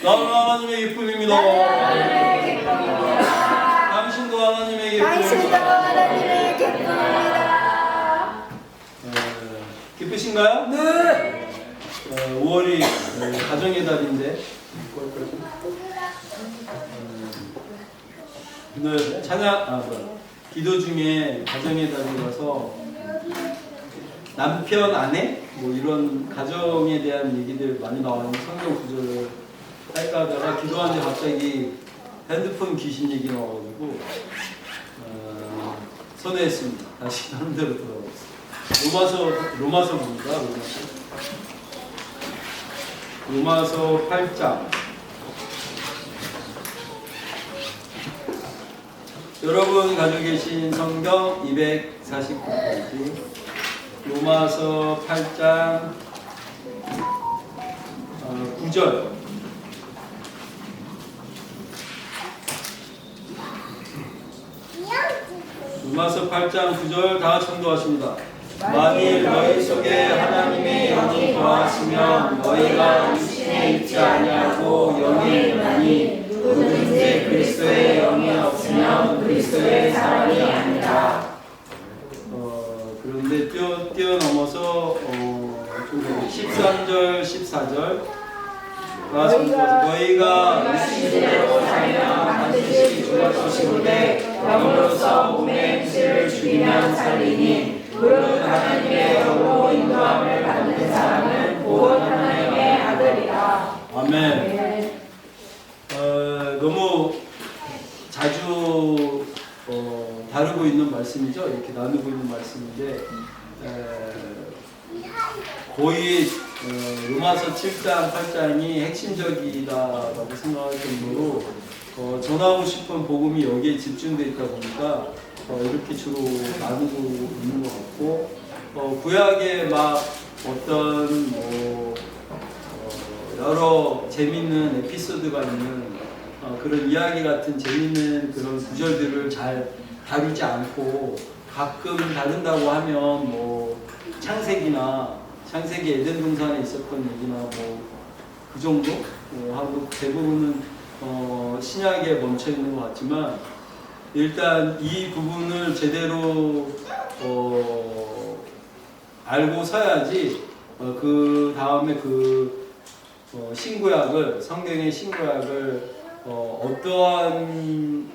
나는 하나님의 기쁨입니다. 하나님의 기쁨입니다. 당신도 하나님의 기쁨입니다. 당신도 하나님의 기쁨입니다. 기쁘신가요? 네. 5월이 가정의 달인데 오늘 기도 중에 가정의 달이라서 남편, 아내 뭐 이런 가정에 대한 얘기들 많이 나오는 성경 구절을 할까 하다가 기도하는데 갑자기 핸드폰 귀신 얘기 나와가지고 선회했습니다. 다시 하는 대로 돌아오겠습니다. 로마서 봅니다. 로마서 8장. 여러분 가지고 계신 성경 249페이지 로마서 8장 9절. 로마서 8장 9절 다 같이 선도하십니다. 만일 너희 속에 하나님의 영이 거하시면 너희가 육신에 있지 아니하고 영에 있나니 누구든지 그리스도의 영이 없으면 그리스도의 사람이 아니라. 그런데 뛰어넘어서 13절 14절 너희가 육신대로 살면 반드시 죽을 것이오되 영으로서 몸의 육신을 죽이면 살리니 무릇 하나님의 영으로 인도함을 받는 사람은 곧 하나님의 아들이라. 아멘. 너무 자주 다루고 있는 말씀이죠. 이렇게 나누고 있는 말씀인데 거의 로마서 7장, 8장이 핵심적이다라고 생각할 정도로 전하고 싶은 복음이 여기에 집중되어 있다 보니까 이렇게 주로 나누고 있는 것 같고 구약에 막 어떤 여러 재밌는 에피소드가 있는 그런 이야기 같은 재밌는 그런 구절들을 잘 다루지 않고 가끔 다룬다고 하면 창세기 에덴 동산에 있었던 얘기나 그 정도 하고 대부분은 신약에 멈춰 있는 것 같지만 일단 이 부분을 제대로 알고 서야지 그 다음에 신구약을 성경의 신구약을 어떠한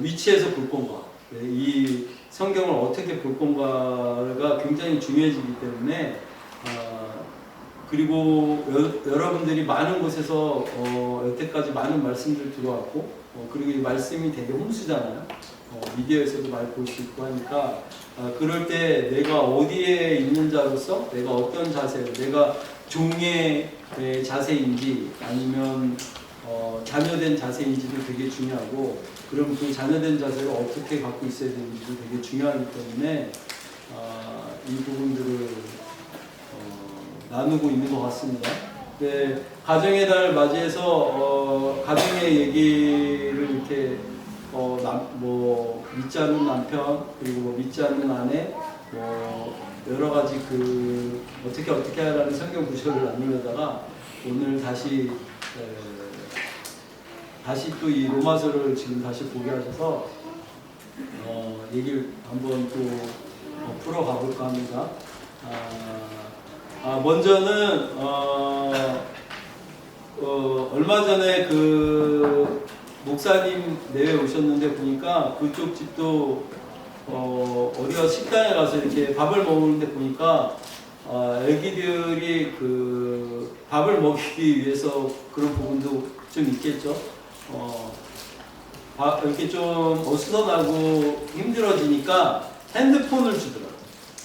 위치에서 볼 건가, 이 성경을 어떻게 볼 건가가 굉장히 중요해지기 때문에 그리고 여러분들이 많은 곳에서 여태까지 많은 말씀들 들어왔고 그리고 이 말씀이 되게 홍수잖아요. 미디어에서도 많이 볼 수 있고 하니까 그럴 때 내가 어디에 있는 자로서 내가 어떤 자세로 내가 종의 자세인지 아니면 자녀된 자세인지도 되게 중요하고 그럼 그 자녀된 자세를 어떻게 갖고 있어야 되는지도 되게 중요하기 때문에 이 부분들을 나누고 있는 것 같습니다. 네, 가정의 달 맞이해서 가정의 얘기를 이렇게 믿지 않는 남편 그리고 믿지 않는 아내 여러 가지 어떻게 하라는 성경 구절을 나누려다가 오늘 다시 또 이 로마서를 지금 다시 보게 하셔서 얘기를 한번 또 풀어가 볼까 합니다. 먼저는 얼마 전에 그 목사님 내외 오셨는데 보니까 그쪽 집도 어디가 식당에 가서 이렇게 밥을 먹는데 보니까 애기들이 그 밥을 먹이기 위해서 그런 부분도 좀 있겠죠. 이렇게 좀 어수선하고 힘들어지니까 핸드폰을 주더라고요.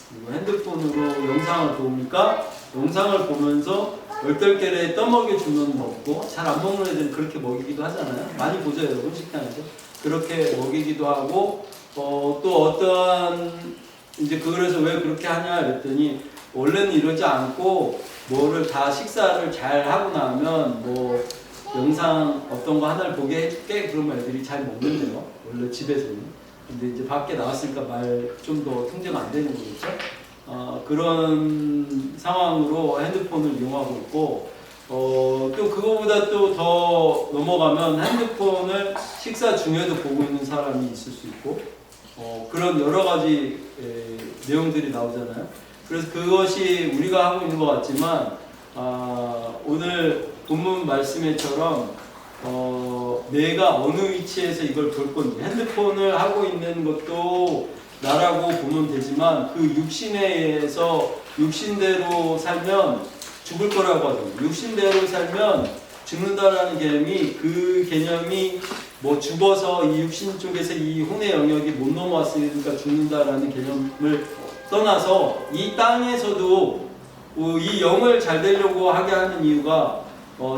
그리고 핸드폰으로 영상을 보니까 영상을 보면서 얼떨결에 떠먹여주면 먹고 잘 안 먹는 애들은 그렇게 먹이기도 하잖아요. 많이 보죠 여러분 식당에서. 그렇게 먹이기도 하고 또 어떠한 이제 그래서 왜 그렇게 하냐 그랬더니 원래는 이러지 않고 뭐를 다 식사를 잘 하고 나면 영상 어떤 거 하나를 보게 해줄게 그러면 애들이 잘 먹는데요. 원래 집에서는. 근데 이제 밖에 나왔으니까 말 좀 더 통제가 안 되는 거겠죠. 그런 상황으로 핸드폰을 이용하고 있고 또 그거보다 또 더 넘어가면 핸드폰을 식사 중에도 보고 있는 사람이 있을 수 있고, 그런 여러 가지 내용들이 나오잖아요. 그래서 그것이 우리가 하고 있는 것 같지만, 오늘 본문 말씀에처럼 내가 어느 위치에서 이걸 볼 건지, 핸드폰을 하고 있는 것도 나라고 보면 되지만 그 육신에 의해서 육신대로 살면 죽을 거라고 하잖아요. 육신대로 살면 죽는다라는 개념이, 그 개념이 뭐 죽어서 이 육신 쪽에서 이 혼의 영역이 못 넘어왔으니까 죽는다라는 개념을 떠나서 이 땅에서도 이 영을 잘 되려고 하게 하는 이유가,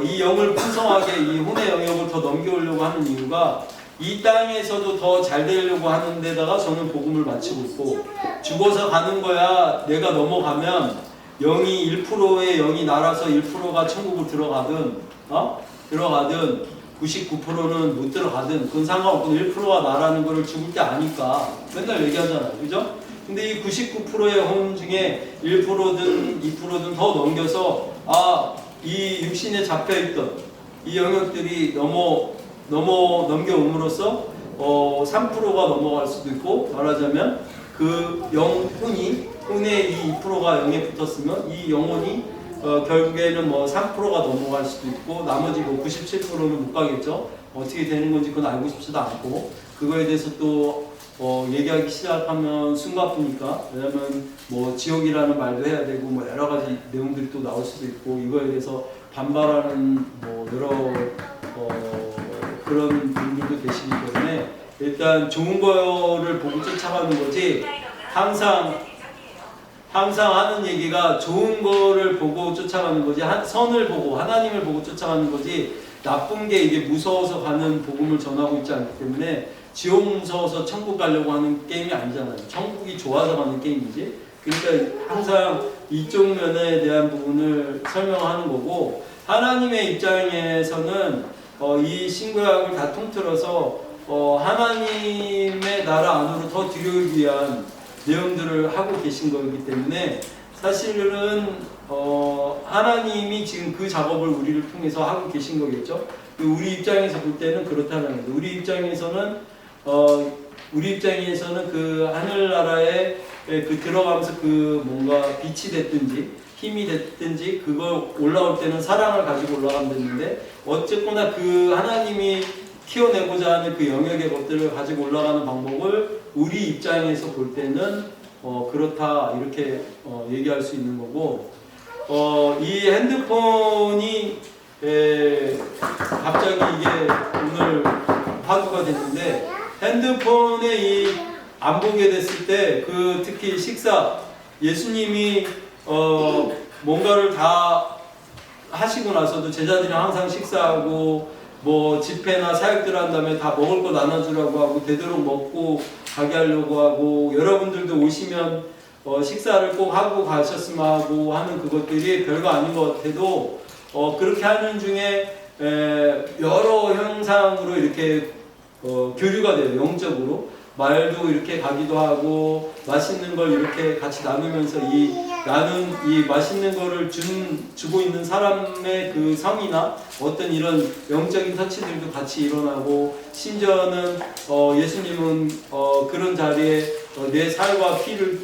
이 영을 풍성하게 이 혼의 영역을 더 넘겨오려고 하는 이유가, 이 땅에서도 더 잘 되려고 하는 데다가 저는 복음을 바치고 있고, 죽어서 가는 거야 내가 넘어가면 영이 1%의 영이 날아서 1%가 천국을 들어가든 들어가든 99%는 못 들어가든 그건 상관없고 1%가 나라는 거를 죽을 때 아니까 맨날 얘기하잖아요. 그죠? 근데 이 99%의 혼 중에 1%든 2%든 더 넘겨서 이 육신에 잡혀있던 이 영역들이 넘겨옴으로써 3%가 넘어갈 수도 있고, 말하자면 그 혼의 이 2%가 0에 붙었으면 이 영혼이 결국에는 뭐 3%가 넘어갈 수도 있고, 나머지 뭐 97%는 못 가겠죠. 어떻게 되는 건지 그건 알고 싶지도 않고, 그거에 대해서 또 얘기하기 시작하면 숨가쁘니까. 왜냐면 뭐 지옥이라는 말도 해야 되고 뭐 여러 가지 내용들이 또 나올 수도 있고, 이거에 대해서 반발하는 뭐 여러 그런 분들도 계시기 때문에 일단 좋은 거를 보고 쫓아가는 거지, 항상 하는 얘기가 좋은 거를 보고 쫓아가는 거지, 선을 보고 하나님을 보고 쫓아가는 거지, 나쁜 게 이게 무서워서 가는 복음을 전하고 있지 않기 때문에 지옥 무서워서 천국 가려고 하는 게임이 아니잖아요. 천국이 좋아서 가는 게임이지. 그러니까 항상 이쪽 면에 대한 부분을 설명하는 거고, 하나님의 입장에서는 이 신구약을 다 통틀어서 하나님의 나라 안으로 더 들여오기 위한 내용들을 하고 계신 거기 때문에, 사실은 하나님이 지금 그 작업을 우리를 통해서 하고 계신 거겠죠. 우리 입장에서 볼 때는 그렇다는 거죠. 우리 입장에서는 그 하늘나라에 그 들어가면서 그 뭔가 빛이 됐든지 힘이 됐든지 그걸 올라올 때는 사랑을 가지고 올라가면 됐는데, 어쨌거나 그 하나님이 키워내고자 하는 그 영역의 것들을 가지고 올라가는 방법을 우리 입장에서 볼 때는 그렇다, 이렇게 얘기할 수 있는 거고, 이 핸드폰이 갑자기 이게 오늘 화두가 됐는데, 핸드폰에 안 보게 됐을 때 그 특히 식사, 예수님이 뭔가를 다 하시고 나서도 제자들이랑 항상 식사하고 뭐 집회나 사역들 한 다음에 다 먹을 거 나눠주라고 하고 되도록 먹고 가게 하려고 하고, 여러분들도 오시면 식사를 꼭 하고 가셨으면 하고 하는 그것들이 별거 아닌 것 같아도 그렇게 하는 중에 여러 형상으로 이렇게 교류가 돼요. 영적으로 말도 이렇게 가기도 하고, 맛있는 걸 이렇게 같이 나누면서 이 맛있는 거를 주고 있는 사람의 그 성이나 어떤 이런 영적인 터치들도 같이 일어나고, 심지어는 예수님은 그런 자리에 내 살과 피를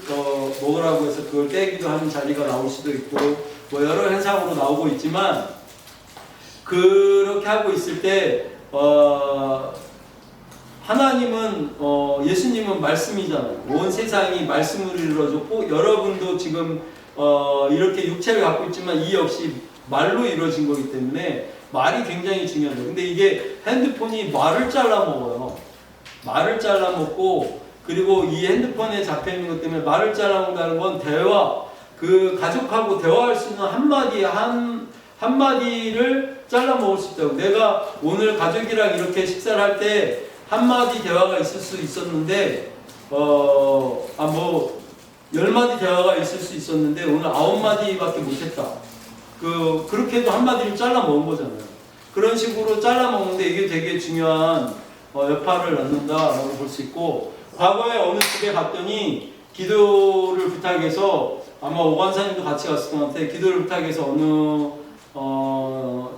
먹으라고 해서 그걸 떼기도 하는 자리가 나올 수도 있고, 뭐 여러 현상으로 나오고 있지만, 그렇게 하고 있을 때 하나님은 예수님은 말씀이잖아요. 온 세상이 말씀으로 이루어졌고, 여러분도 지금 이렇게 육체를 갖고 있지만 이 역시 말로 이루어진 거기 때문에 말이 굉장히 중요해요. 근데 이게 핸드폰이 말을 잘라 먹어요. 말을 잘라 먹고, 그리고 이 핸드폰에 잡혀 있는 것 때문에 말을 잘라 먹는다는 건 대화, 그 가족하고 대화할 수 있는 한마디를 잘라 먹을 수 있다고. 내가 오늘 가족이랑 이렇게 식사를 할 때 한마디 대화가 있을 수 있었는데, 뭐 10마디 대화가 있을 수 있었는데 오늘 9마디밖에 못했다. 그렇게 해도 한마디를 잘라 먹은 거잖아요. 그런 식으로 잘라 먹는데 이게 되게 중요한 여파를 낳는다라고 볼 수 있고, 과거에 어느 집에 갔더니 기도를 부탁해서, 아마 오관사님도 같이 갔을 것 같아. 기도를 부탁해서 어느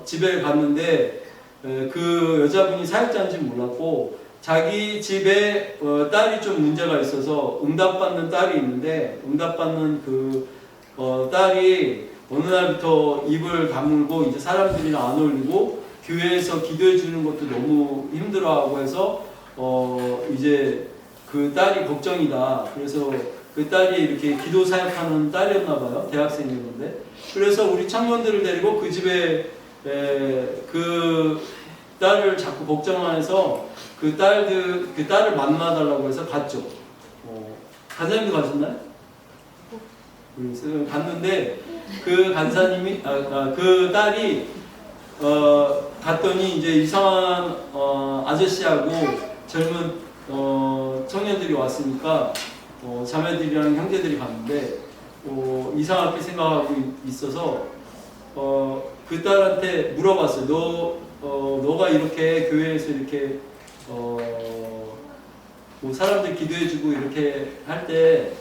집에 갔는데 그 여자분이 사역자인지 몰랐고 자기 집에 딸이 좀 문제가 있어서 응답받는 딸이 있는데 응답받는 그 딸이 어느 날부터 입을 다물고 이제 사람들이랑 안 어울리고 교회에서 기도해 주는 것도 너무 힘들어하고 해서 이제 그 딸이 걱정이다. 그래서 그 딸이 이렇게 기도 사역하는 딸이었나 봐요. 대학생이었는데. 그래서 우리 청년들을 데리고 그 집에 그 딸을 자꾸 걱정해서 그 딸을 만나달라고 해서 갔죠. 간사님도 가셨나요? 그래서 갔는데 그 간사님이 그 딸이 갔더니 이제 이상한 아저씨하고 젊은 청년들이 왔으니까 자매들이랑 형제들이 갔는데 이상하게 생각하고 있어서 그 딸한테 물어봤어요. 너가 이렇게 교회에서 이렇게 뭐 사람들 기도해주고 이렇게 할 때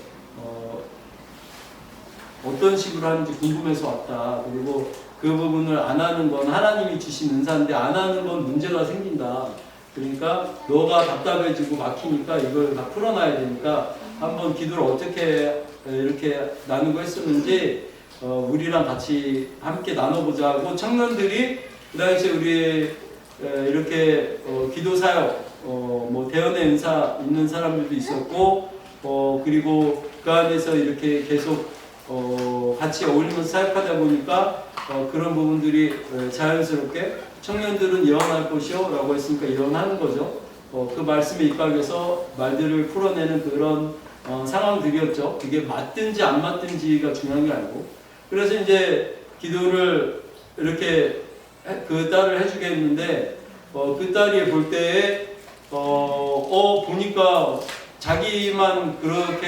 어떤 식으로 하는지 궁금해서 왔다. 그리고 그 부분을 안 하는 건 하나님이 주신 은사인데 안 하는 건 문제가 생긴다. 그러니까 너가 답답해지고 막히니까 이걸 다 풀어놔야 되니까 한번 기도를 어떻게 이렇게 나누고 했었는지 우리랑 같이 함께 나눠보자 하고 청년들이 그 당시에 우리 이렇게 기도 사역 뭐 대언의 은사 있는 사람들도 있었고 그리고 그 안에서 이렇게 계속 같이 어울리면서 사역하다 보니까 그런 부분들이 자연스럽게 청년들은 예언할 것이요 라고 했으니까 예언하는 거죠. 그 말씀에 입각해서 말들을 풀어내는 그런 상황들이었죠. 그게 맞든지 안 맞든지가 중요한 게 아니고. 그래서 이제 기도를 이렇게 그 딸을 해주게 했는데 그 딸이 볼 때에 보니까 자기만 그렇게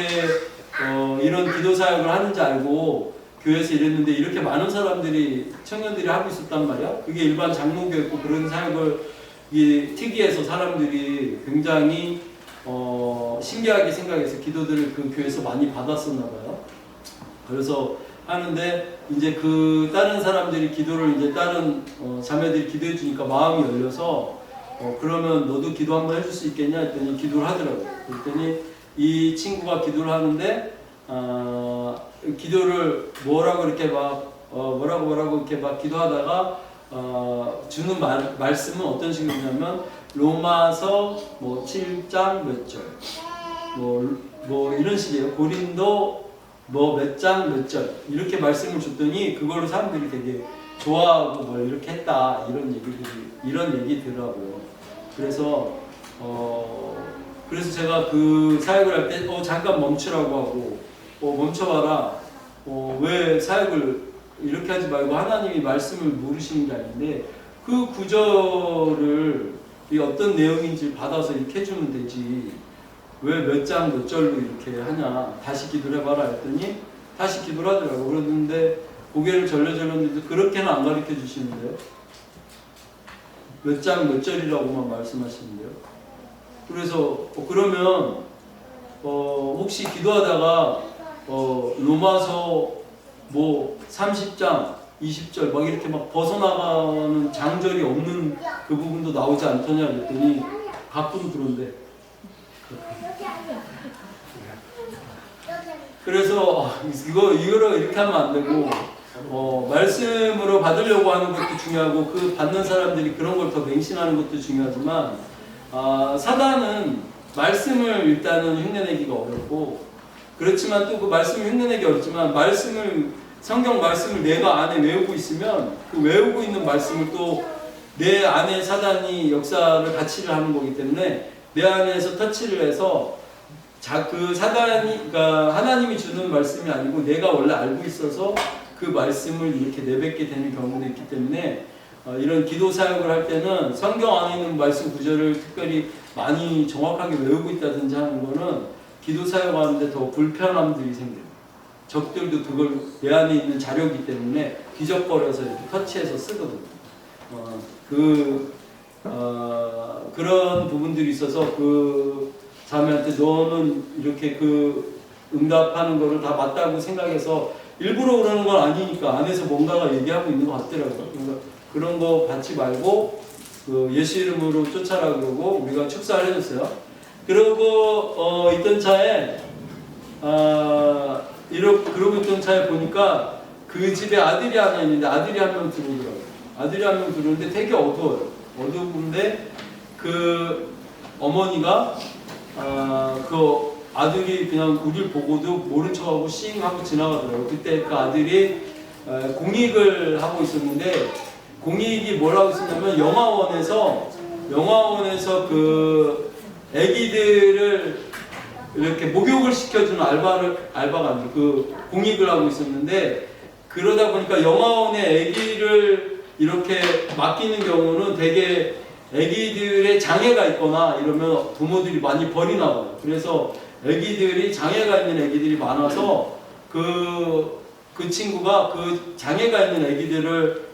이런 기도 사역을 하는지 알고 교회에서 일했는데 이렇게 많은 사람들이 청년들이 하고 있었단 말이야. 그게 일반 장로교였고 그런 사역을 특이해서 사람들이 굉장히 신기하게 생각해서 기도들을 그 교회에서 많이 받았었나 봐요. 그래서 하는데 이제 그 다른 사람들이 기도를 이제 다른 자매들이 기도해 주니까 마음이 열려서 그러면 너도 기도 한번 해줄 수 있겠냐 했더니 기도를 하더라고요. 그랬더니 이 친구가 기도를 하는데 기도를 뭐라고 이렇게 막 뭐라고 이렇게 막 기도하다가 주는 말씀은 어떤 식이냐면 로마서 뭐 7장 몇 절 뭐 이런 식이에요. 고린도 뭐 몇 장 몇 절 이렇게 말씀을 줬더니 그걸로 사람들이 되게 좋아하고 뭘 이렇게 했다 이런 얘기더라고요. 그래서 그래서 제가 그 사역을 할 때 잠깐 멈추라고 하고 멈춰봐라. 왜 사역을 이렇게 하지 말고 하나님이 말씀을 모르시는 게 아닌데 그 구절을 어떤 내용인지 받아서 이렇게 해주면 되지. 왜 몇 장 몇 절로 이렇게 하냐. 다시 기도를 해봐라 했더니 다시 기도를 하더라고. 그러는데 고개를 절레절레는데 그렇게는 안 가르쳐 주시는데요. 몇 장 몇 절이라고만 말씀하시는데요. 그래서 그러면 혹시 기도하다가 로마서 뭐 30장 20절 막 이렇게 막 벗어나가는 장절이 없는 그 부분도 나오지 않더냐 그랬더니 가끔 그런데 그래서 이거를 이렇게 하면 안 되고 말씀으로 받으려고 하는 것도 중요하고 그 받는 사람들이 그런 걸 더 맹신하는 것도 중요하지만 사단은 말씀을 일단은 흉내내기가 어렵고 그렇지만 또 그 말씀을 흉내내기 어렵지만 성경 말씀을 내가 안에 외우고 있으면 그 외우고 있는 말씀을 또 내 안에 사단이 역사를 같이를 하는 거기 때문에 내 안에서 터치를 해서 그 사단이 그러니까 하나님이 주는 말씀이 아니고 내가 원래 알고 있어서 그 말씀을 이렇게 내뱉게 되는 경우도 있기 때문에 이런 기도 사역을 할 때는 성경 안에 있는 말씀 구절을 특별히 많이 정확하게 외우고 있다든지 하는 거는 기도 사역하는데 더 불편함들이 생겨요. 적들도 그걸 내 안에 있는 자료이기 때문에 뒤적거려서 이렇게 터치해서 쓰거든요. 그런 부분들이 있어서 그 자매한테 너는 이렇게 그 응답하는 거를 다 맞다고 생각해서 일부러 그러는 건 아니니까 안에서 뭔가가 얘기하고 있는 것 같더라고요. 그러니까 그런 거 받지 말고 그 예수 이름으로 쫓아라 그러고 우리가 축사를 해줬어요. 그러고 있던 차에 그러고 있던 차에 보니까 그 집에 아들이 하나 있는데 아들이 한 명 들어오더라고요. 아들이 한 명 들어오는데 되게 어두워요. 어두운데 그 어머니가 그 아들이 그냥 우리를 보고도 모른 척하고 싱 하고 지나가더라고요. 그때 그 아들이 공익을 하고 있었는데 공익이 뭐라고 있었냐면 영화원에서 그 애기들을 이렇게 목욕을 시켜주는 알바가 아니고 그 공익을 하고 있었는데 그러다 보니까 영화원에 애기를 이렇게 맡기는 경우는 되게 애기들의 장애가 있거나 이러면 부모들이 많이 버리나 봐요. 그래서 애기들이 장애가 있는 애기들이 많아서 그 친구가 그 장애가 있는 애기들을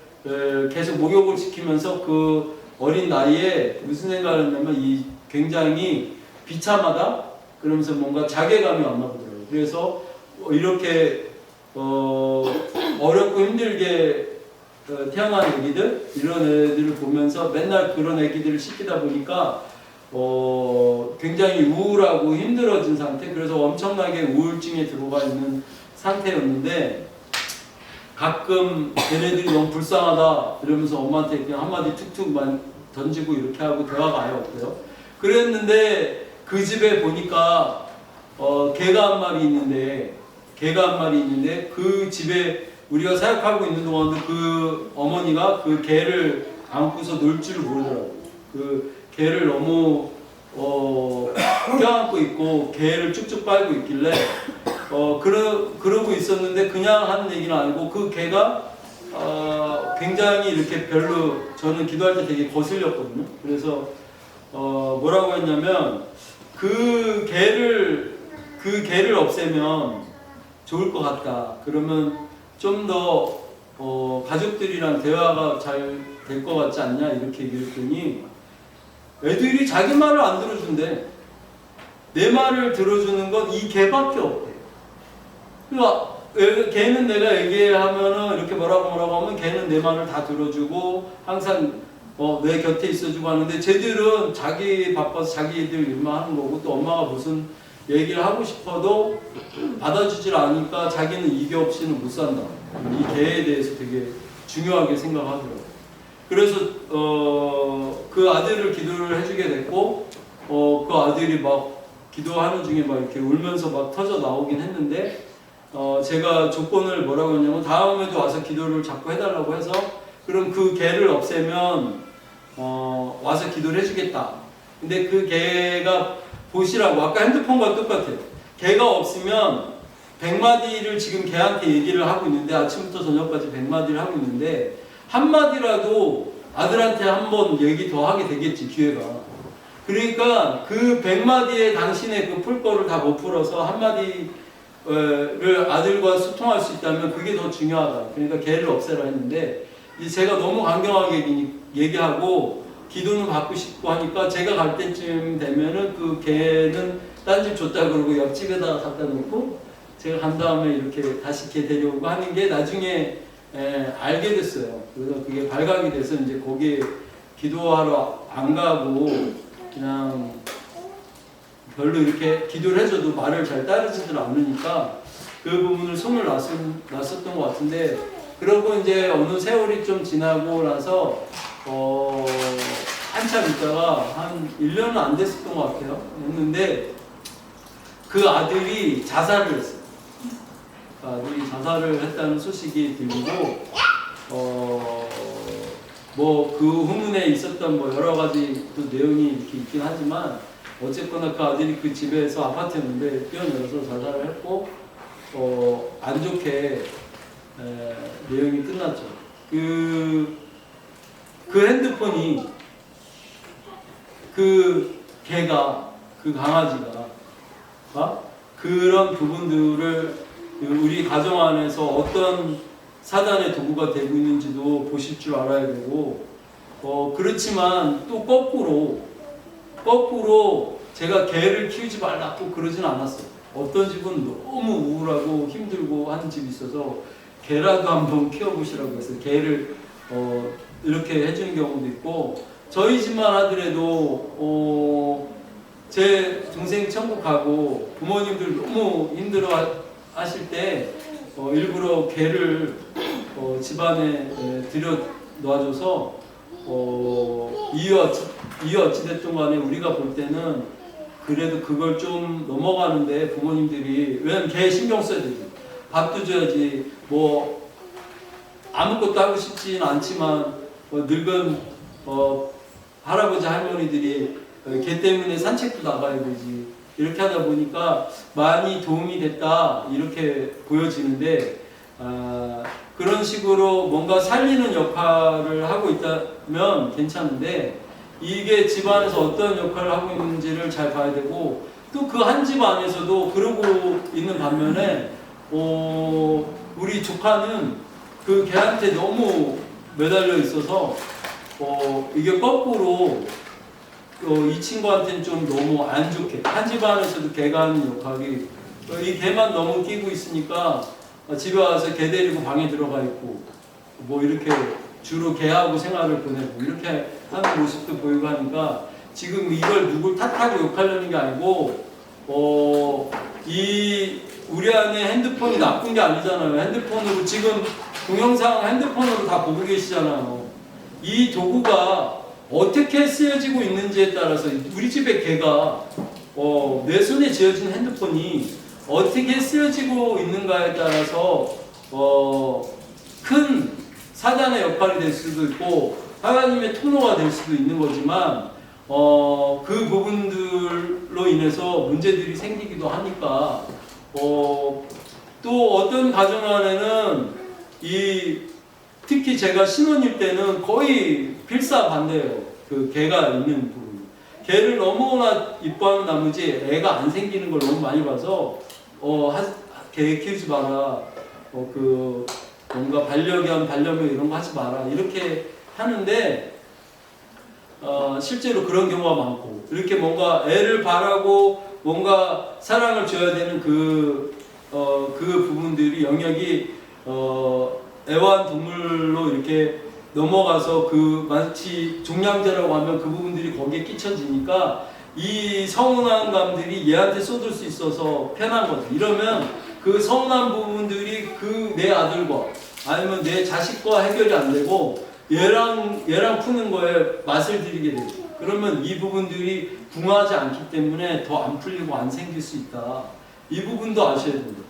계속 목욕을 시키면서 그 어린 나이에 무슨 생각을 했냐면 이 굉장히 비참하다 그러면서 뭔가 자괴감이 왔나 보더라고요. 그래서 이렇게 어렵고 힘들게 태어난 애기들 이런 애들을 보면서 맨날 그런 애기들을 시키다 보니까 굉장히 우울하고 힘들어진 상태, 그래서 엄청나게 우울증에 들어가 있는 상태였는데 가끔 걔네들이 너무 불쌍하다 이러면서 엄마한테 그냥 한마디 툭툭만 던지고 이렇게 하고 대화가 아예 없고요. 그랬는데 그 집에 보니까 개가 한 마리 있는데 그 집에 우리가 사역하고 있는 동안도 그 어머니가 그 개를 안고서 놀 줄 모르더라고요. 그 개를 너무 껴안고 있고 개를 쭉쭉 빨고 있길래 그러고 있었는데 그냥 하는 얘기는 아니고 그 개가 굉장히 이렇게 별로 저는 기도할 때 되게 거슬렸거든요. 그래서 뭐라고 했냐면 그 개를 없애면 좋을 것 같다. 그러면 좀 더 가족들이랑 대화가 잘 될 것 같지 않냐 이렇게 얘기했더니 애들이 자기 말을 안 들어준대. 내 말을 들어주는 건 이 개밖에 없대. 그러니까 개는 내가 얘기하면은 이렇게 뭐라고 하면 개는 내 말을 다 들어주고 항상 내 곁에 있어주고 하는데 쟤들은 자기 바빠서 자기들 일만 하는 거고 또 엄마가 무슨 얘기를 하고 싶어도 받아주질 않으니까 자기는 이게 없이는 못 산다. 이 개에 대해서 되게 중요하게 생각하더라고요. 그래서 그 아들을 기도를 해주게 됐고 그 아들이 막 기도하는 중에 막 이렇게 울면서 막 터져 나오긴 했는데 제가 조건을 뭐라고 했냐면 다음에도 와서 기도를 자꾸 해달라고 해서 그럼 그 개를 없애면 와서 기도를 해주겠다. 근데 그 개가 보시라고 아까 핸드폰과 똑같아요. 개가 없으면 100마디를 지금 개한테 얘기를 하고 있는데 아침부터 저녁까지 100마디를 하고 있는데 한마디라도 아들한테 한번 얘기 더 하게 되겠지 기회가. 그러니까 그 100마디에 당신의 그 풀 거를 다 못 풀어서 한마디를 아들과 소통할 수 있다면 그게 더 중요하다. 그러니까 개를 없애라 했는데 제가 너무 강경하게 얘기하고 기도는 받고 싶고 하니까 제가 갈 때쯤 되면은 그 개는 딴 집 줬다 그러고 옆집에다가 갖다 놓고 제가 간 다음에 이렇게 다시 개 데려오고 하는 게 나중에 알게 됐어요. 그래서 그게 발각이 돼서 이제 거기에 기도하러 안 가고 그냥 별로 이렇게 기도를 해줘도 말을 잘 따르지들 않으니까 그 부분을 손을 놨었던 것 같은데 그러고 이제 어느 세월이 좀 지나고 나서 한참 있다가 한 1년은 안 됐었던 것 같아요. 했는데 그 아들이 자살을 했어요. 그 아들이 자살을 했다는 소식이 들리고 뭐 그 후문에 있었던 뭐 여러 가지 또 내용이 이렇게 있긴 하지만 어쨌거나 그 아들이 그 집에서 아파트였는데 뛰어내려서 자살을 했고 안 좋게 내용이 끝났죠. 그 핸드폰이 그 개가 그 강아지가 그런 부분들을 우리 가정 안에서 어떤 사단의 도구가 되고 있는지도 보실 줄 알아야 되고 그렇지만 또 거꾸로 제가 개를 키우지 말라고 그러진 않았어요. 어떤 집은 너무 우울하고 힘들고 하는 집이 있어서 개라도 한번 키워보시라고 해서 개를 이렇게 해주는 경우도 있고, 저희 집만 하더라도 제 동생 천국 가고 부모님들 너무 힘들어 하실 때 일부러 개를 집안에 들여 놓아줘서 이유 어찌됐든 간에 우리가 볼 때는 그래도 그걸 좀 넘어가는데 부모님들이, 왜냐면 개 신경 써야 되지, 밥도 줘야지, 뭐 아무것도 하고 싶진 않지만 늙은 할아버지 할머니들이 개 때문에 산책도 나가야 되지, 이렇게 하다 보니까 많이 도움이 됐다 이렇게 보여지는데, 그런 식으로 뭔가 살리는 역할을 하고 있다면 괜찮은데, 이게 집안에서 어떤 역할을 하고 있는지를 잘 봐야 되고, 또 그 한 집 안에서도 그러고 있는 반면에 우리 조카는 그 개한테 너무 매달려 있어서 이게 거꾸로 이 친구한테는 좀 너무 안 좋게, 한 집 안에서도 개가 하는 역할이, 이 개만 너무 끼고 있으니까 집에 와서 개 데리고 방에 들어가 있고 뭐 이렇게 주로 개하고 생활을 보내고 이렇게 하는 모습도 보이고 하니까, 지금 이걸 누굴 탓하고 욕하려는 게 아니고 우리 안에 핸드폰이 나쁜 게 아니잖아요. 핸드폰으로 지금 동영상 핸드폰으로 다 보고 계시잖아요. 이 도구가 어떻게 쓰여지고 있는지에 따라서, 우리 집의 개가 내 손에 쥐어진 핸드폰이 어떻게 쓰여지고 있는가에 따라서 큰 사단의 역할이 될 수도 있고 하나님의 통로가 될 수도 있는 거지만, 그 부분들로 인해서 문제들이 생기기도 하니까, 또 어떤 가정 안에는 특히 제가 신혼일 때는 거의 필사반대예요. 그 개가 있는 부분. 개를 너무나 이뻐하는 나머지 애가 안 생기는 걸 너무 많이 봐서 개 키우지 마라. 뭔가 반려견, 반려묘 이런 거 하지 마라. 이렇게 하는데 실제로 그런 경우가 많고, 이렇게 뭔가 애를 바라고 뭔가 사랑을 줘야 되는 그 부분들이, 영역이 애완동물로 이렇게 넘어가서 마치 종량제라고 하면 그 부분들이 거기에 끼쳐지니까 이 서운한 감들이 얘한테 쏟을 수 있어서 편한 거죠. 이러면 그 서운한 부분들이 내 아들과 아니면 내 자식과 해결이 안 되고 얘랑 푸는 거에 맛을 들이게 되죠. 그러면 이 부분들이 붕하지 않기 때문에 더 안 풀리고 안 생길 수 있다. 이 부분도 아셔야 됩니다.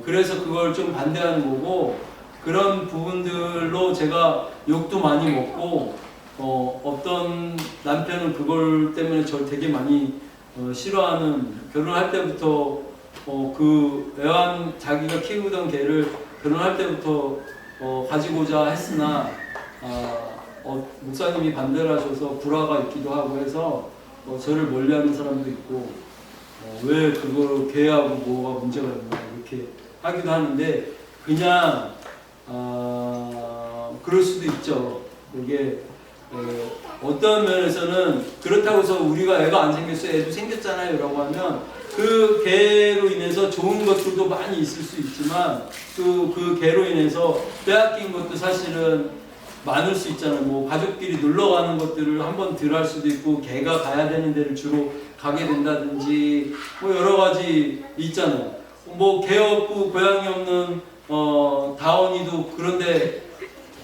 그래서 그걸 좀 반대하는 거고, 그런 부분들로 제가 욕도 많이 먹고, 어떤 남편은 그걸 때문에 저를 되게 많이 싫어하는, 결혼할 때부터 자기가 키우던 개를 결혼할 때부터 가지고자 했으나 목사님이 반대를 하셔서 불화가 있기도 하고 해서 저를 멀리하는 사람도 있고, 왜 그걸 개하고 뭐가 문제가 있나 이렇게 하기도 하는데, 그냥 그럴 수도 있죠. 이게 어떤 면에서는 그렇다고 해서 우리가 애가 안 생겼어요, 애도 생겼잖아요 라고 하면 그 개로 인해서 좋은 것들도 많이 있을 수 있지만, 또 그 개로 인해서 빼앗긴 것도 사실은 많을 수 있잖아요. 뭐 가족끼리 놀러 가는 것들을 한번 덜 할 수도 있고, 개가 가야 되는 데를 주로 가게 된다든지, 뭐 여러 가지 있잖아요. 뭐 개 없고 고양이 없는 다원이도 그런데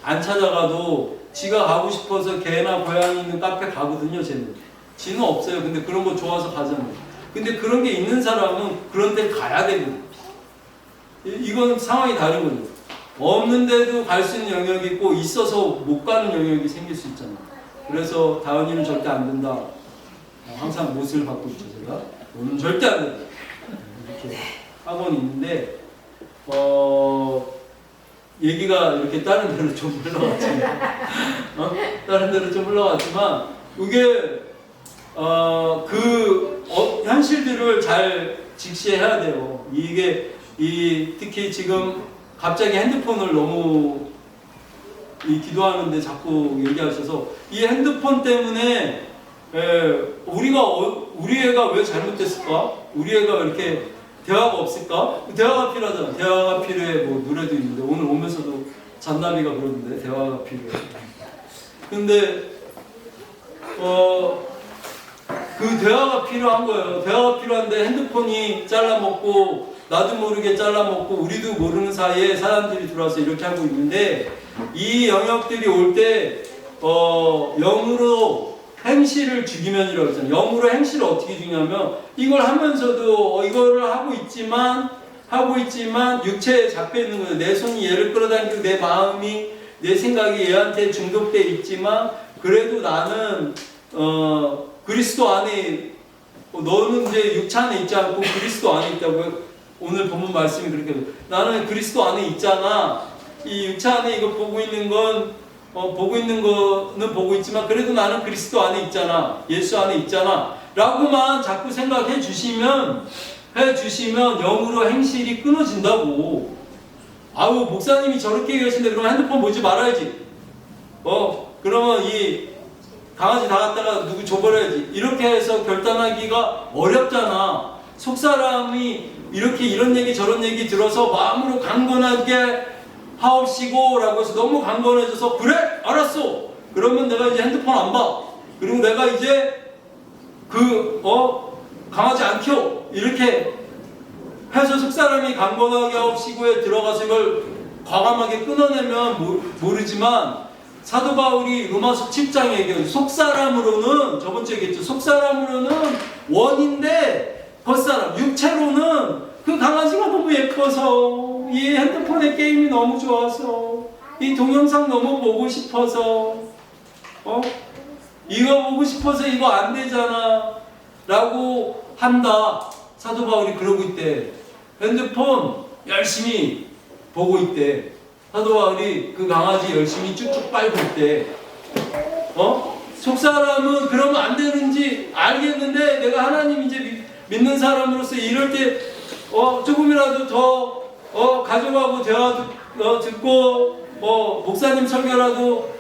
안 찾아가도 지가 가고 싶어서 개나 고양이 있는 카페 가거든요. 지는 없어요. 근데 그런 거 좋아서 가잖아요. 근데 그런 게 있는 사람은 그런 데 가야 되거든요. 이건 상황이 다른 거죠. 없는데도 갈 수 있는 영역이 있고, 있어서 못 가는 영역이 생길 수 있잖아요. 그래서 다은이는 절대 안 된다. 항상 못을 받고 있죠, 제가. 너는 절대 안 된다. 이렇게 하고는 있는데, 얘기가 이렇게 다른 데로 좀 흘러갔지만, 다른 데로 좀 흘러갔지만, 이게, 현실들을 잘 직시해야 돼요. 특히 지금 갑자기 핸드폰을 너무 기도하는데 자꾸 얘기하셔서, 이 핸드폰 때문에 우리 애가 왜 잘못됐을까? 우리 애가 왜 이렇게 대화가 없을까? 대화가 필요하잖아. 대화가 필요해. 뭐 노래도 있는데 오늘 오면서도 잔나비가 그러는데 대화가 필요해. 근데 그 대화가 필요한 거예요. 대화가 필요한데 핸드폰이 잘라먹고 나도 모르게 잘라먹고 우리도 모르는 사이에 사람들이 들어와서 이렇게 하고 있는데 이 영역들이 올 때 영으로 행실을 죽이면이라고 했잖아요. 영으로 행실을 어떻게 죽이냐면 이걸 하면서도 이거를 하고 있지만 육체에 잡혀 있는 거예요. 내 손이 얘를 끌어당기고 내 마음이 내 생각이 얘한테 중독돼 있지만 그래도 나는 그리스도 안에 너는 이제 육체 안에 있지 않고 그리스도 안에 있다고요. 오늘 본문 말씀이 그렇게 돼요. 나는 그리스도 안에 있잖아. 이 육체 안에 이거 보고 있는 거는 보고 있지만 그래도 나는 그리스도 안에 있잖아. 예수 안에 있잖아. 라고만 자꾸 생각해 주시면 영으로 행실이 끊어진다고. 아우 목사님이 저렇게 계신데 그러면 핸드폰 보지 말아야지. 그러면 이 강아지 다 갖다가 누구 줘버려야지. 이렇게 해서 결단하기가 어렵잖아. 속사람이 이렇게 이런 얘기 저런 얘기 들어서 마음으로 강건하게 하옵시고 라고 해서 너무 강건해져서 그래 알았어 그러면 내가 이제 핸드폰 안 봐 그리고 내가 이제 강아지 안 키워 이렇게 해서 속사람이 강건하게 하옵시고에 들어가서 이걸 과감하게 끊어내면 모르지만 사도 바울이 로마서 7장에 얘기해요. 속사람으로는 저번주에 얘기했죠. 속사람으로는 원인데 겉사람 육체로는 그 강아지가 너무 예뻐서 이 핸드폰의 게임이 너무 좋아서 이 동영상 너무 보고 싶어서 이거 보고 싶어서 이거 안 되잖아 라고 한다. 사도 바울이 그러고 있대. 핸드폰 열심히 보고 있대. 사도 바울이 그 강아지 열심히 쭉쭉 빨고 있대. 속사람은 그러면 안 되는지 알겠는데 내가 하나님 이제 믿는 사람으로서 이럴 때 조금이라도 더 가져가고 대화 듣고 목사님 설교라도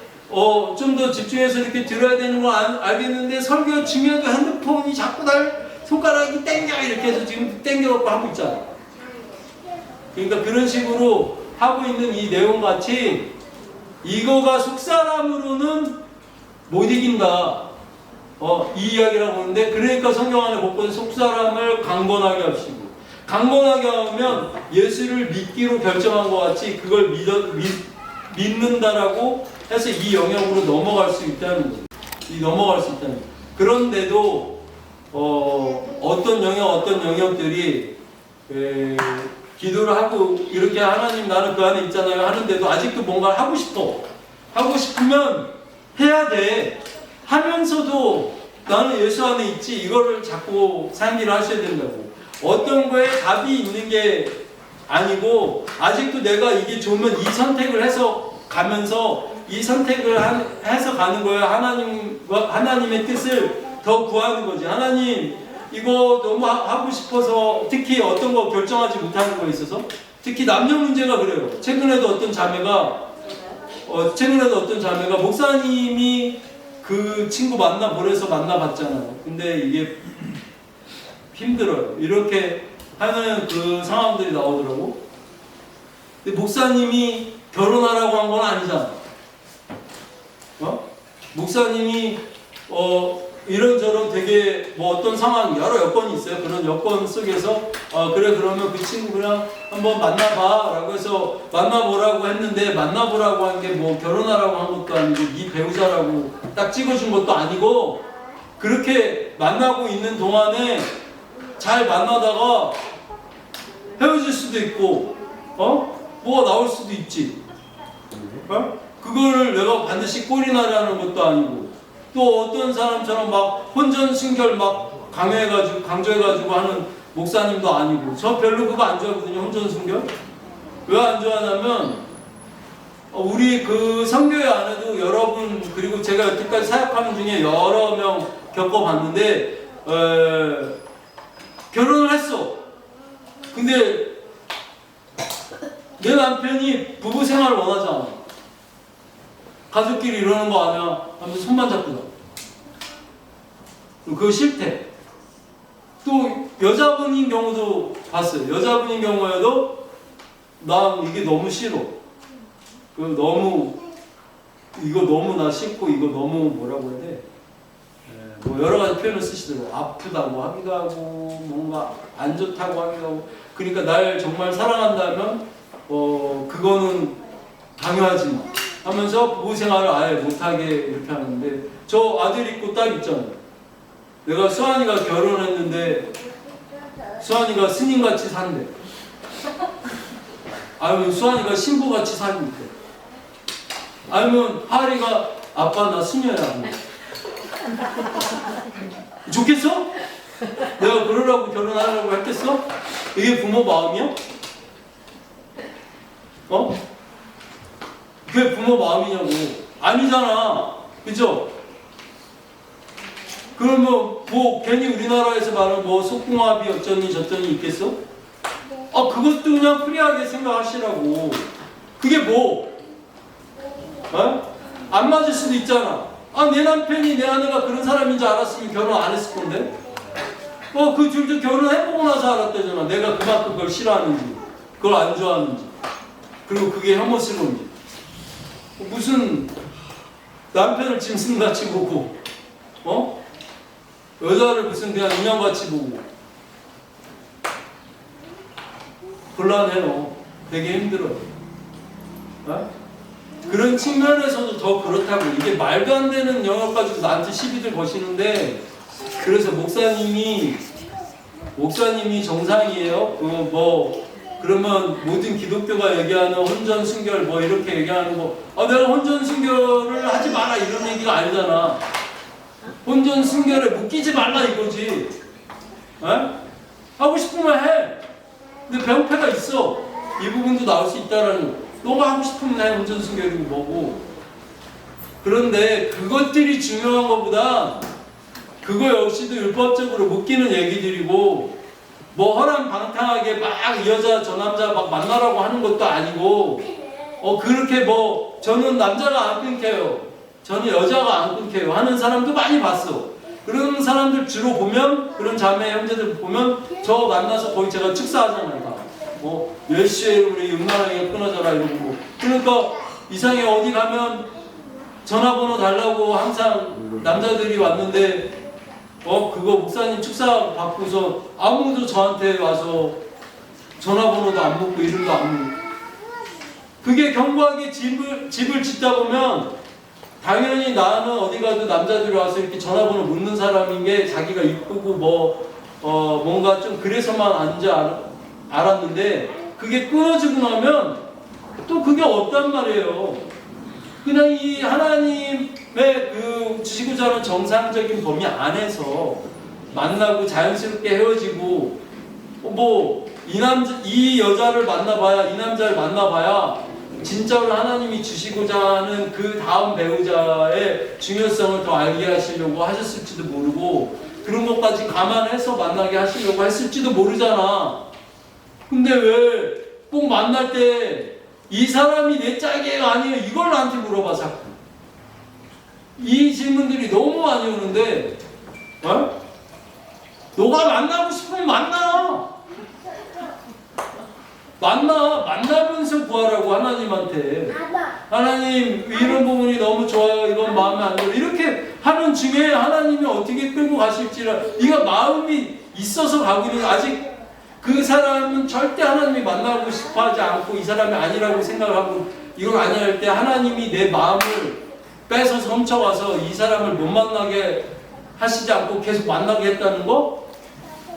좀 더 집중해서 이렇게 들어야 되는 걸 알겠는데 설교 중에도 핸드폰이 자꾸 날 손가락이 땡겨 이렇게 해서 지금 땡겨갖고 하고 있잖아. 그러니까 그런 식으로 하고 있는 이 내용같이 이거가 속사람으로는 못 이긴다. 이 이야기를 하고 있는데 그러니까 성경 안에 곳곳에 속사람을 강건하게 합시고 강건하게 하면 예수를 믿기로 결정한 것 같이 그걸 믿는다라고 해서 이 영역으로 넘어갈 수 있다는 거예요. 넘어갈 수 있다는 거예요. 그런데도 어떤 영역들이 기도를 하고 이렇게 하나님 나는 그 안에 있잖아요 하는데도 아직도 뭔가를 하고 싶으면 해야 돼. 하면서도 나는 예수 안에 있지 이거를 자꾸 상기를 하셔야 된다고. 어떤 거에 답이 있는 게 아니고 아직도 내가 이게 좋으면 이 선택을 해서 가면서 이 선택을 해서 가는 거예요. 하나님의 뜻을 더 구하는 거지. 하나님 이거 너무 하고 싶어서 특히 어떤 거 결정하지 못하는 거에 있어서 특히 남녀 문제가 그래요. 최근에도 어떤 자매가 목사님이 그 친구 만나보래서 만나봤잖아요. 근데 이게 힘들어요. 이렇게 하는 그 상황들이 나오더라고. 근데 목사님이 결혼하라고 한 건 아니잖아. 목사님이 이런저런 되게 뭐 어떤 상황 여러 여건이 있어요. 그런 여건 속에서 그래 그러면 그 친구 그냥 한번 만나봐 라고 해서 만나보라고 했는데 만나보라고 한 게 뭐 결혼하라고 한 것도 아니고 네 배우자라고 딱 찍어준 것도 아니고 그렇게 만나고 있는 동안에 잘 만나다가 헤어질 수도 있고 뭐가 나올 수도 있지. 그거를 내가 반드시 꼴이 나라는 것도 아니고 또 어떤 사람처럼 막 혼전순결 막 강조해가지고 하는 목사님도 아니고 저 별로 그거 안 좋아하거든요. 혼전순결 왜 안 좋아하냐면 우리 그 선교회 안에도 여러분 그리고 제가 여태까지 사역하는 중에 여러 명 겪어봤는데 결혼을 했어. 근데 내 남편이 부부 생활을 원하지 않아. 가족끼리 이러는 거 아니야 하면서 손만 잡고 가. 그거 싫대. 또 여자분인 경우도 봤어요. 여자분인 경우에도 난 이게 너무 싫어. 이거 너무 나 싫고 이거 너무 뭐라고 해야 돼? 뭐 여러 가지 표현을 쓰시더라고. 아프다고 하기도 하고 뭔가 안 좋다고 하기도 하고. 그러니까 날 정말 사랑한다면 그거는 강요하지 마 하면서 부부 생활을 아예 못하게 이렇게 하는데, 저 아들 있고 딸 있잖아요. 내가 수환이가 결혼했는데 수환이가 스님같이 산대. 아니면 수환이가 신부같이 살고 있대. 아니면 하리가 아빠 나 수녀야. 좋겠어? 내가 그러라고 결혼하려고 했겠어? 이게 부모 마음이야? 그게 부모 마음이냐고. 아니잖아. 그죠? 그러면 뭐 괜히 우리나라에서 말하는 뭐 속궁합이 어쩌니 저쩌니 있겠어? 그것도 그냥 프리하게 생각하시라고. 그게 뭐? 안 맞을 수도 있잖아. 내 남편이 내 아내가 그런 사람인 줄 알았으면 결혼 안 했을 건데? 그 둘도 결혼해보고 나서 알았다잖아. 내가 그만큼 그걸 싫어하는지, 그걸 안 좋아하는지, 그리고 그게 혐오스러운지. 무슨 남편을 짐승같이 보고, 여자를 무슨 그냥 인형같이 보고. 곤란해요. 되게 힘들어요. 그런 측면에서도 더 그렇다고. 이게 말도 안 되는 영역 가지고 나한테 시비들 거시는데, 그래서 목사님이 정상이에요? 그러면 모든 기독교가 얘기하는 혼전 순결 뭐 이렇게 얘기하는 거, 내가 혼전 순결을 하지 마라 이런 얘기가 아니잖아. 혼전 순결에 묶이지 말라 이거지. 하고 싶으면 해. 근데 병폐가 있어. 이 부분도 나올 수 있다라는 거. 너가 하고 싶으면 해. 혼전 순결이고 뭐고. 그런데 그것들이 중요한 것보다 그거 역시도 율법적으로 묶이는 얘기들이고, 뭐 허랑방탕하게 막 이 여자 저 남자 막 만나라고 하는 것도 아니고, 그렇게 저는 남자가 안 끊겨요, 저는 여자가 안 끊겨요 하는 사람도 많이 봤어. 그런 사람들 주로 보면, 그런 자매 형제들 보면 저 만나서 거의 제가 축사하잖아요. 다. 예수의 우리 육만하게 끊어져라 이러고. 그러니까 이상해. 어디 가면 전화번호 달라고 항상 남자들이 왔는데, 그거 목사님 축사 받고서 아무도 저한테 와서 전화번호도 안 묻고 이름도 안 묻고. 그게 견고하게 집을 짓다 보면 당연히 나는 어디 가도 남자들이 와서 이렇게 전화번호 묻는 사람인 게 자기가 이쁘고 뭔가 좀 그래서만 아는지 알았는데, 그게 끊어지고 나면 또 그게 없단 말이에요. 그냥 이 하나님의 그 주시고자 하는 정상적인 범위 안에서 만나고 자연스럽게 헤어지고, 이 여자를 만나봐야, 이 남자를 만나봐야 진짜로 하나님이 주시고자 하는 그 다음 배우자의 중요성을 더 알게 하시려고 하셨을지도 모르고, 그런 것까지 감안해서 만나게 하시려고 했을지도 모르잖아. 근데 왜 꼭 만날 때 이 사람이 내 짝이에요 아니에요 이걸 나한테 물어봐 자꾸. 이 질문들이 너무 많이 오는데, 너가 만나고 싶으면 만나면서 구하라고 하나님한테. 하나님 이런 부분이 너무 좋아요, 이건 마음에 안 들어, 이렇게 하는 중에 하나님이 어떻게 끌고 가실지라. 네가 마음이 있어서 가기는, 아직 그 사람은 절대 하나님이 만나고 싶어 하지 않고 이 사람이 아니라고 생각하고 이걸 아니야 할 때, 하나님이 내 마음을 뺏어서 훔쳐가서 이 사람을 못 만나게 하시지 않고 계속 만나게 했다는 거?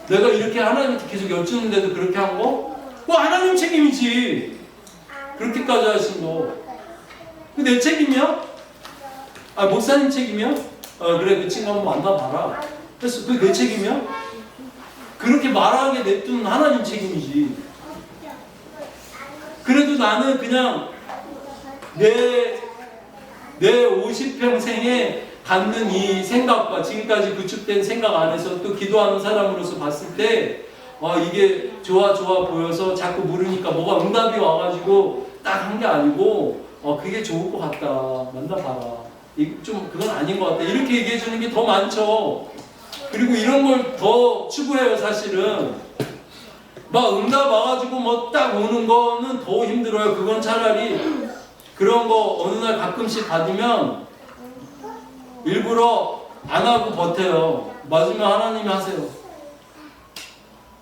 내가 이렇게 하나님한테 계속 여쭈는데도 그렇게 한 거? 그거 하나님 책임이지. 그렇게까지 하신 거. 그게 내 책임이야? 목사님 책임이야? 그래, 그 친구 한번 만나봐라. 그래서 그게 내 책임이야? 그렇게 말하게 냅둔 하나님 책임이지. 그래도 나는 그냥 내 50평생에 갖는 이 생각과 지금까지 구축된 생각 안에서 또 기도하는 사람으로서 봤을 때, 이게 좋아 보여서 자꾸 물으니까 뭐가 응답이 와가지고 딱 한 게 아니고, 그게 좋을 것 같다, 만나봐라, 좀 그건 아닌 것 같다, 이렇게 얘기해 주는 게 더 많죠. 그리고 이런 걸 더 추구해요. 사실은 막 응답 와가지고 뭐 딱 오는 거는 더 힘들어요. 그건 차라리 그런 거 어느 날 가끔씩 받으면 일부러 안 하고 버텨요. 맞으면 하나님이 하세요.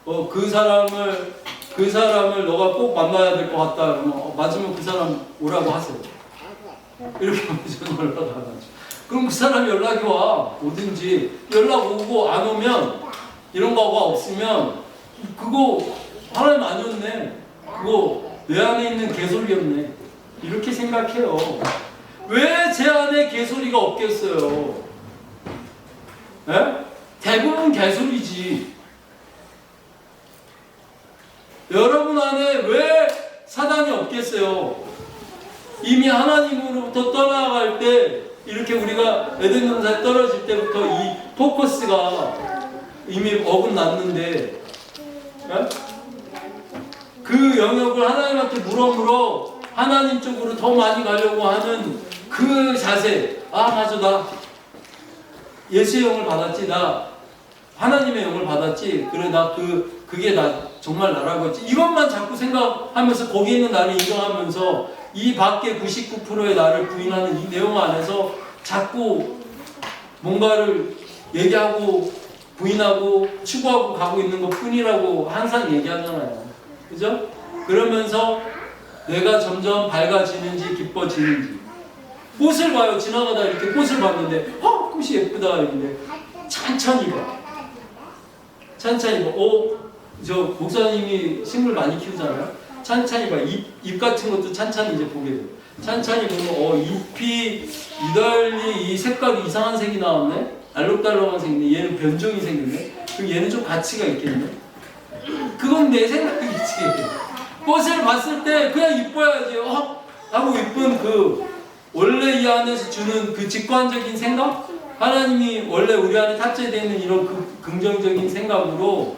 그 사람을 너가 꼭 만나야 될 것 같다. 그러면 맞으면 그 사람 오라고 하세요. 이렇게 하면 저는 연락 안 하죠. 그럼 그 사람이 연락이 와. 오든지 연락 오고 안 오면 이런 거가 없으면 그거 하나님 아니었네. 그거 내 안에 있는 개소리였네. 이렇게 생각해요. 왜 제 안에 개소리가 없겠어요? 에? 대부분 개소리지. 여러분 안에 왜 사단이 없겠어요? 이미 하나님으로부터 떠나갈 때 이렇게 우리가 에덴 동산에 떨어질 때부터 이 포커스가 이미 어긋났는데 그 영역을 하나님한테 물어 하나님 쪽으로 더 많이 가려고 하는 그 자세. 아 맞아, 나 예수의 영을 받았지, 나 하나님의 영을 받았지, 그래 나 그게 나 정말 나라고 했지, 이것만 자꾸 생각하면서 거기에 있는 나를 인정하면서 이 밖에 99%의 나를 부인하는 이 내용 안에서 자꾸 뭔가를 얘기하고 부인하고 추구하고 가고 있는 것 뿐이라고 항상 얘기하잖아요. 그죠? 그러면서 내가 점점 밝아지는지 기뻐지는지. 꽃을 봐요. 지나가다 이렇게 꽃을 봤는데 꽃이 예쁘다 이런데 천천히 봐. 천천히 봐. 저 목사님이 식물 많이 키우잖아요. 천천히 봐. 잎 같은 것도 천천히 이제 보게 돼요. 천천히 보면 잎이 이달리 이 색깔이 이상한 색이 나왔네. 알록달록한 색인데 얘는 변종이 생겼네. 그럼 얘는 좀 가치가 있겠네. 그건 내 생각이지. 꽃을 봤을 때 그냥 이뻐야지. 하고 이쁜 그 원래 이 안에서 주는 그 직관적인 생각? 하나님이 원래 우리 안에 탑재되어 있는 이런 그 긍정적인 생각으로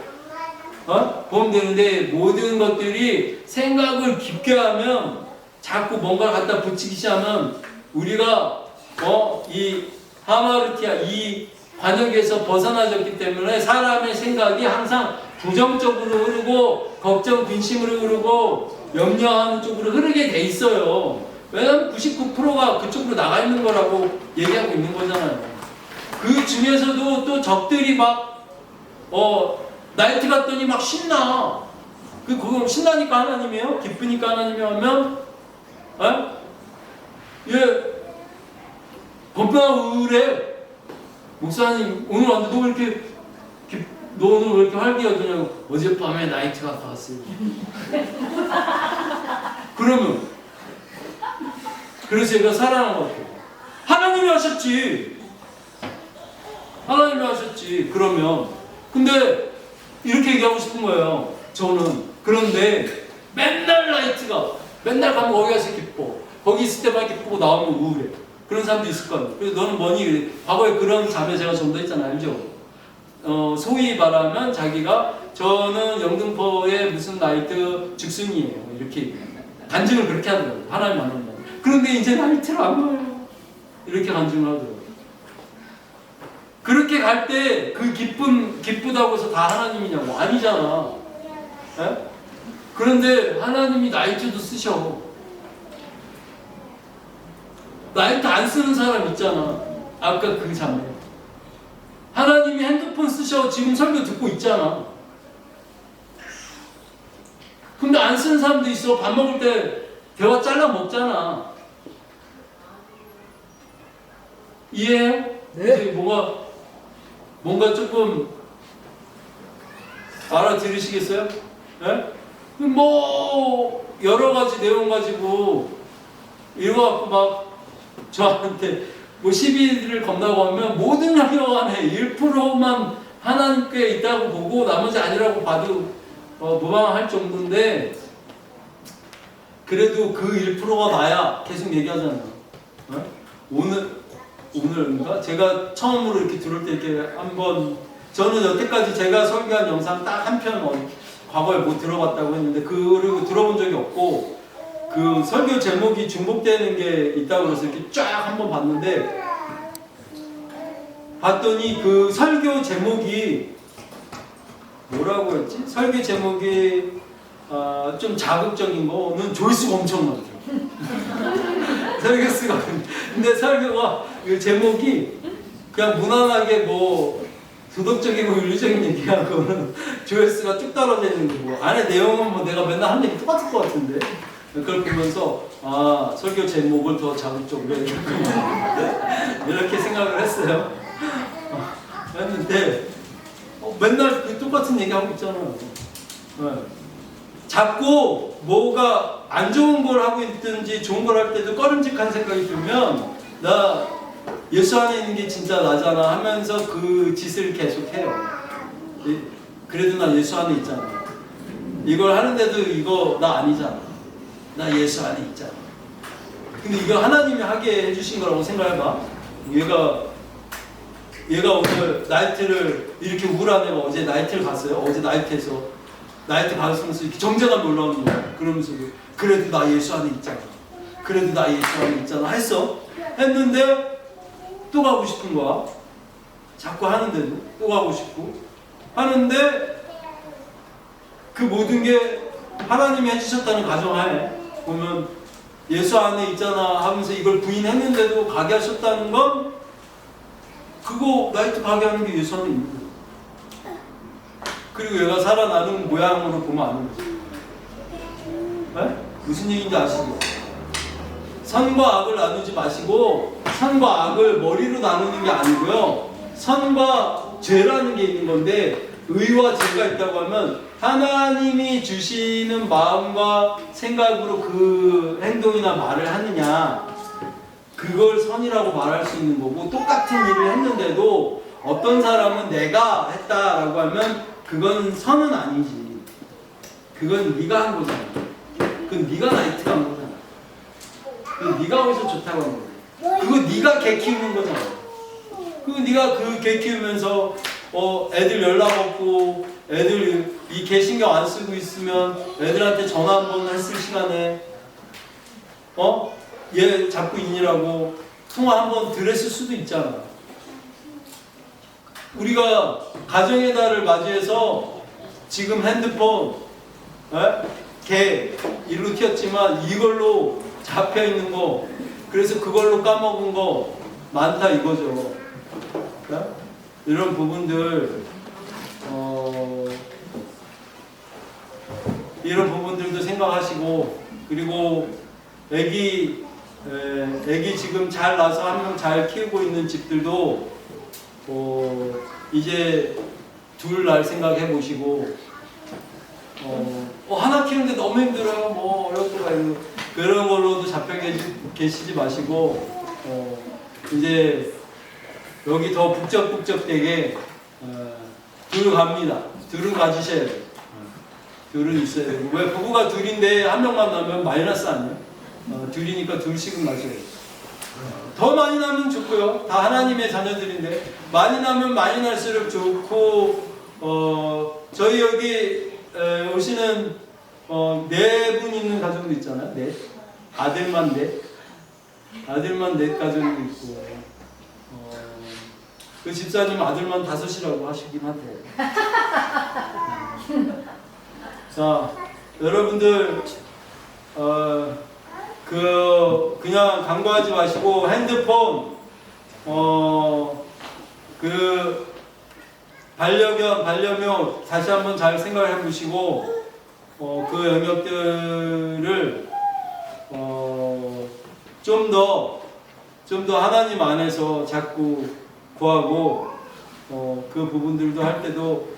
보면 되는데, 모든 것들이 생각을 깊게 하면 자꾸 뭔가 갖다 붙이기 시작하면 우리가 이 하마르티아 이 관역에서 벗어나졌기 때문에 사람의 생각이 항상 부정적으로 흐르고 걱정 근심으로 흐르고 염려하는 쪽으로 흐르게 돼 있어요. 왜냐하면 99%가 그쪽으로 나가 있는 거라고 얘기하고 있는 거잖아요. 그 중에서도 또 적들이 막 나이트 갔더니 막 신나. 그거 신나니까 하나님이에요? 기쁘니까 하나님이 하면 건강한 우울해. 목사님 오늘 왔는데 너 오늘 왜 이렇게 활기하더냐고. 어젯밤에 나이트 갔다 왔어요. 그래서 제가 살아난 것 같아요. 하나님이 하셨지. 그러면 근데 이렇게 얘기하고 싶은 거예요. 저는. 그런데 맨날 맨날 가면 거기 가서 기뻐. 거기 있을 때만 기쁘고 나오면 우울해. 그런 사람도 있을 거예요. 그래서 너는 뭐니? 과거에 그런 자매 제가 전도 했잖아요. 알죠? 소위 말하면 자기가 저는 영등포의 무슨 나이트 즉순이에요. 이렇게 간증을 그렇게 하더라고요. 하나님 만난다. 그런데 이제 나이트를 안 가요. 이렇게 간증을 하더라고요. 그렇게 갈 때 그 기쁘다고 해서 다 하나님이냐고. 아니잖아. 에? 그런데 하나님이 나이트도 쓰셔. 나이트 안 쓰는 사람 있잖아. 아까 그 자매. 하나님이 핸드폰 쓰셔. 지금 설교 듣고 있잖아. 근데 안 쓰는 사람도 있어. 밥 먹을 때 대화 잘라 먹잖아. 이해해요? 네. 뭔가 조금 알아들으시겠어요? 네? 뭐 여러 가지 내용 가지고 이거 갖고 막 저한테 뭐 시비를 건다고 하면 모든 영역 안에 1%만 하나님께 있다고 보고 나머지 아니라고 봐도 무방할 정도인데, 그래도 그 1%가 나야 계속 얘기하잖아요. 오늘인가? 제가 처음으로 이렇게 들을 때 이렇게 한번, 저는 여태까지 제가 설교한 영상 딱 한 편 과거에 뭐 들어봤다고 했는데 그리고 들어본 적이 없고, 그 설교 제목이 중복되는 게 있다고 해서 이렇게 쫙 한번 봤는데 봤더니 그 설교 제목이 뭐라고 했지? 설교 제목이 좀 자극적인 거는 조회수가 엄청 많죠. 설교수가 근데 설교가 그 제목이 그냥 무난하게 뭐 도덕적이고 윤리적인 얘기하고는 조회수가 쭉 떨어져 있는 거고 안에 내용은 뭐 내가 맨날 한 얘기 똑같을 것 같은데 그걸 보면서 설교 제목을 더 자극적으로 해야겠구나 이렇게 생각을 했어요. 했는데 맨날 그 똑같은 얘기하고 있잖아요. 네. 자꾸 뭐가 안 좋은 걸 하고 있든지 좋은 걸 할 때도 꺼림직한 생각이 들면 나 예수 안에 있는 게 진짜 나잖아 하면서 그 짓을 계속해요. 그래도 나 예수 안에 있잖아. 이걸 하는데도 이거 나 아니잖아. 나 예수 안에 있잖아. 근데 이거 하나님이 하게 해주신 거라고 생각해봐. 얘가 오늘 나이트를 이렇게 우울한 애가 어제 나이트를 갔어요. 어제 나이트에서 나이트 받으면서 이렇게 정제감이 올라오는 거야. 그러면서 그래도 나 예수 안에 있잖아. 그래도 나 예수 안에 있잖아 했는데 또 가고 싶은 거야. 자꾸 하는데도 또 가고 싶고 하는데 그 모든 게 하나님이 해주셨다는 가정하에 보면 예수 안에 있잖아 하면서 이걸 부인했는데도 가게 하셨다는 건 그거 나이트 가게 하는 게 예수 안에 있는 거야. 그리고 얘가 살아나는 모양으로 보면 아는 거지. 네? 무슨 얘기인지 아시죠? 선과 악을 나누지 마시고 선과 악을 머리로 나누는 게 아니고요. 선과 죄라는 게 있는 건데 의와 죄가 있다고 하면 하나님이 주시는 마음과 생각으로 그 행동이나 말을 하느냐 그걸 선이라고 말할 수 있는 거고 똑같은 일을 했는데도 어떤 사람은 내가 했다라고 하면 그건 선은 아니지. 그건 네가 한 거잖아. 그건 네가 나이트가 한 거잖아. 그건 네가 거기서 좋다고 한 거잖아. 그거 네가 개 키우는 거잖아. 그거 네가 그 개 키우면서 애들 연락 없고 애들 이 개 신경 안 쓰고 있으면 애들한테 전화 한 번 했을 시간에 얘 자꾸 있니라고 통화 한 번 덜 했을 수도 있잖아. 우리가 가정의 달을 맞이해서 지금 핸드폰 개 일로 튀었지만 이걸로 잡혀 있는 거 그래서 그걸로 까먹은 거 많다 이거죠. 이런 부분들 이런 부분들도 생각하시고 그리고 애기 지금 잘 나서 한 명 잘 키우고 있는 집들도 이제 둘 날 생각해 보시고 하나 키우는데 너무 힘들어요 뭐 어렵고 그런 걸로도 잡혀 계시지 마시고 이제 여기 더 북적북적되게 둘 갑니다. 둘은 가지셔야 돼요. 둘은 있어야 되고 왜 부부가 둘인데 한 명만 나면 마이너스 아니에요? 둘이니까 둘씩은 가셔야 돼요. 더 많이 나면 좋고요. 다 하나님의 자녀들인데 많이 나면 많이 날수록 좋고 저희 여기 오시는 네 분 있는 가정도 있잖아요. 네 아들만 넷 가정도 있고 그 집사님 아들만 5이라고 하시긴 하대요. 자 여러분들 그냥 간과하지 마시고 핸드폰 그 반려견 반려묘 다시 한번 잘 생각을 해보시고 그 영역들을 좀 더 하나님 안에서 자꾸 구하고 그 부분들도 할 때도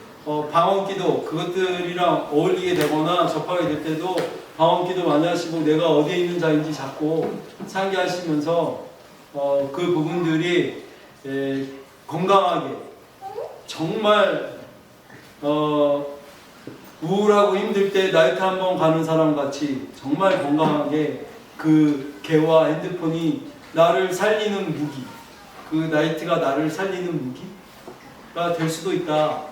방언기도 그것들이랑 어울리게 되거나 접하게 될 때도 방언기도 많이 하시고 내가 어디에 있는 자인지 자꾸 상기하시면서 그 부분들이 건강하게 정말 우울하고 힘들 때 나이트 한번 가는 사람 같이 정말 건강하게 그 개와 핸드폰이 나를 살리는 무기 그 나이트가 나를 살리는 무기가 될 수도 있다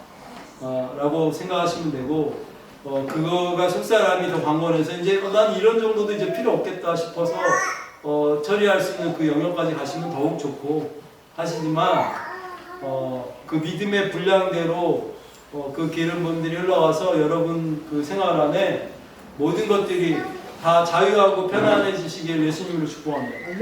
라고 생각하시면 되고 그거가 속사람이 더 강건해서 이제 난 이런 정도도 이제 필요 없겠다 싶어서 처리할 수 있는 그 영역까지 가시면 더욱 좋고 하시지만 그 믿음의 분량대로 그 기름 분들이 흘러와서 여러분 그 생활 안에 모든 것들이 다 자유하고 편안해지시길 예수님으로 축복합니다.